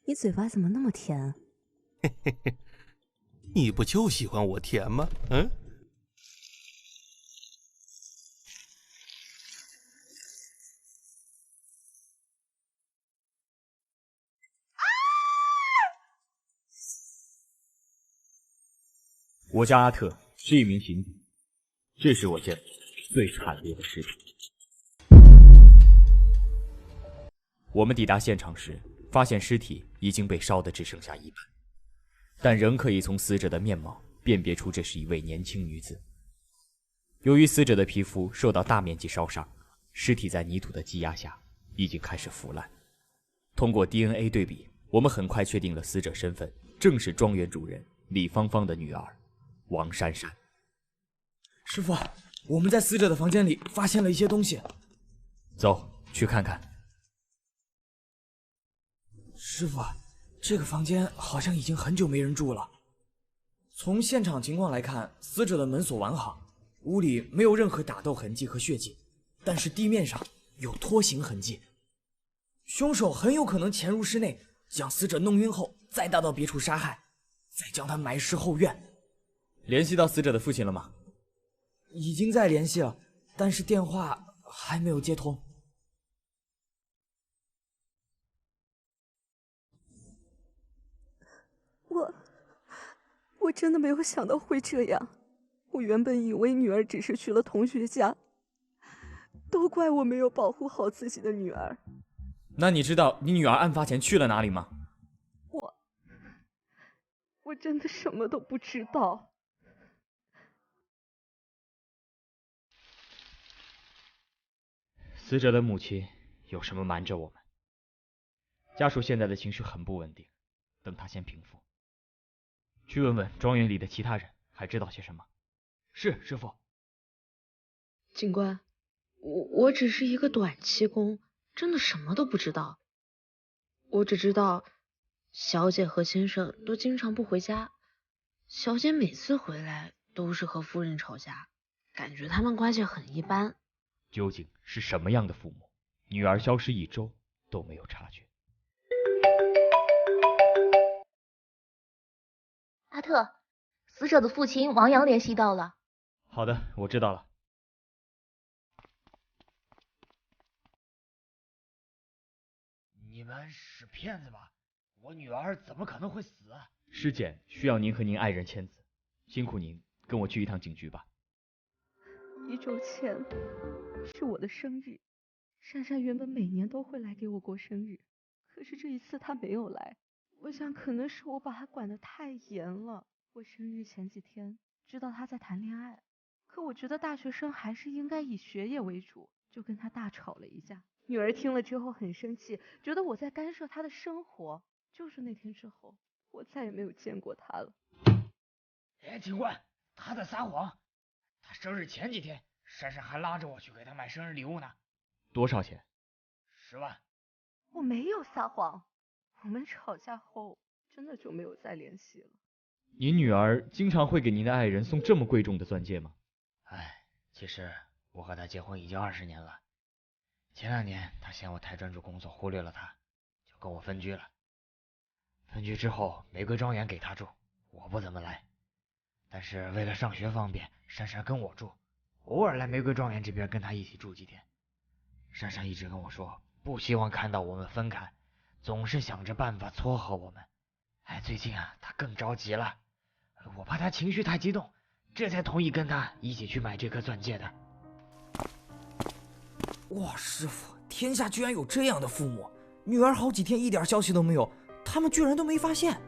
你嘴巴怎么那么甜？嘿嘿嘿，你不就喜欢我甜吗？嗯。我叫阿特，是一名刑警。这是我见过最惨烈的尸体。我们抵达现场时，发现尸体已经被烧得只剩下一半，但仍可以从死者的面貌辨别出这是一位年轻女子。由于死者的皮肤受到大面积烧伤，尸体在泥土的积压下已经开始腐烂。通过 DNA 对比，我们很快确定了死者身份，正是庄园主人李芳芳的女儿王珊珊。师傅，我们在死者的房间里发现了一些东西。走，去看看。师傅，这个房间好像已经很久没人住了。从现场情况来看，死者的门锁完好，屋里没有任何打斗痕迹和血迹，但是地面上有拖行痕迹。凶手很有可能潜入室内，将死者弄晕后，再带到别处杀害，再将他埋尸后院。联系到死者的父亲了吗？已经在联系了，但是电话还没有接通。我真的没有想到会这样。我原本以为女儿只是去了同学家，都怪我没有保护好自己的女儿。那你知道你女儿案发前去了哪里吗？我真的什么都不知道。死者的母亲有什么瞒着我们？家属现在的情绪很不稳定，等他先平复。去问问庄园里的其他人还知道些什么。是，师傅。警官，我只是一个短期工，真的什么都不知道。我只知道小姐和先生都经常不回家，小姐每次回来都是和夫人吵架，感觉他们关系很一般。究竟是什么样的父母，女儿消失1周都没有察觉？阿特，死者的父亲王阳联系到了。好的，我知道了。你们是骗子吧？我女儿怎么可能会死啊？尸检需要您和您爱人签字，辛苦您跟我去一趟警局吧。1周前是我的生日，珊珊原本每年都会来给我过生日，可是这一次她没有来。我想可能是我把她管得太严了。我生日前几天知道她在谈恋爱，可我觉得大学生还是应该以学业为主，就跟她大吵了一架。女儿听了之后很生气，觉得我在干涉她的生活。就是那天之后，我再也没有见过她了。警官，他在撒谎。他生日前几天，珊珊还拉着我去给他买生日礼物呢。多少钱？10万。我没有撒谎，我们吵架后真的就没有再联系了。您女儿经常会给您的爱人送这么贵重的钻戒吗？其实我和她结婚已经20年了。前2年她嫌我太专注工作，忽略了她，就跟我分居了。分居之后，玫瑰庄园给她住，我不怎么来。但是为了上学方便，珊珊跟我住，偶尔来玫瑰庄园这边跟她一起住几天。珊珊一直跟我说，不希望看到我们分开，总是想着办法撮合我们。最近她更着急了，我怕她情绪太激动，这才同意跟她一起去买这颗钻戒的。哇，师傅，天下居然有这样的父母！女儿好几天一点消息都没有，他们居然都没发现。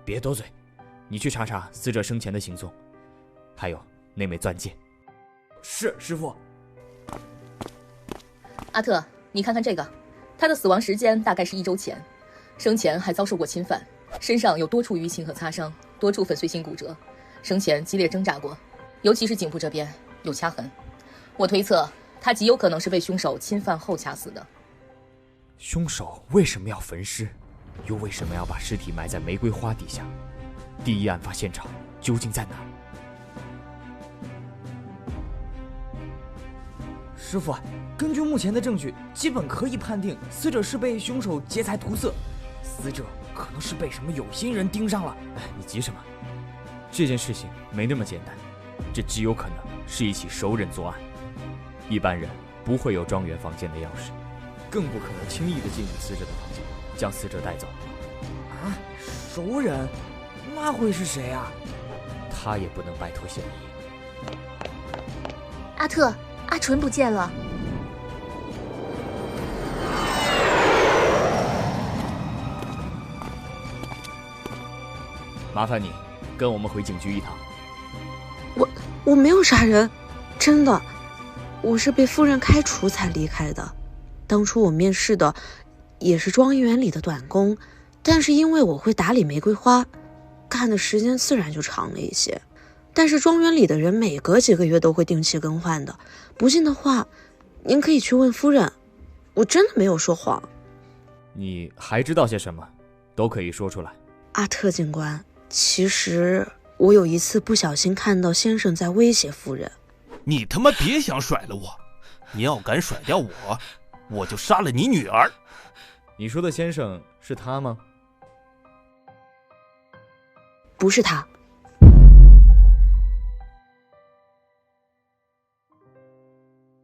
别多嘴，你去查查死者生前的行踪，还有那枚钻戒。是，师傅。阿特，你看看这个，他的死亡时间大概是1周前，生前还遭受过侵犯，身上有多处淤青和擦伤，多处粉碎性骨折，生前激烈挣扎过，尤其是颈部这边有掐痕。我推测他极有可能是被凶手侵犯后掐死的。凶手为什么要焚尸？又为什么要把尸体埋在玫瑰花底下？第一案发现场究竟在哪儿？师师傅，根据目前的证据，基本可以判定死者是被凶手劫财图色，死者可能是被什么有心人盯上了。哎，你急什么？这件事情没那么简单，这极有可能是一起熟人作案。一般人不会有庄园房间的钥匙，更不可能轻易的进入死者的房间，将死者带走。啊，熟人？那会是谁啊？他也不能摆脱嫌疑。阿特，阿纯不见了。麻烦你跟我们回警局一趟。我没有杀人，真的，我是被夫人开除才离开的。当初我面试的也是庄园里的短工，但是因为我会打理玫瑰花，干的时间自然就长了一些。但是庄园里的人每隔几个月都会定期更换的，不信的话，您可以去问夫人，我真的没有说谎。你还知道些什么？都可以说出来。阿特警官，其实我有一次不小心看到先生在威胁夫人。你他妈别想甩了我！你要敢甩掉我，我就杀了你女儿。你说的先生是他吗？不是他。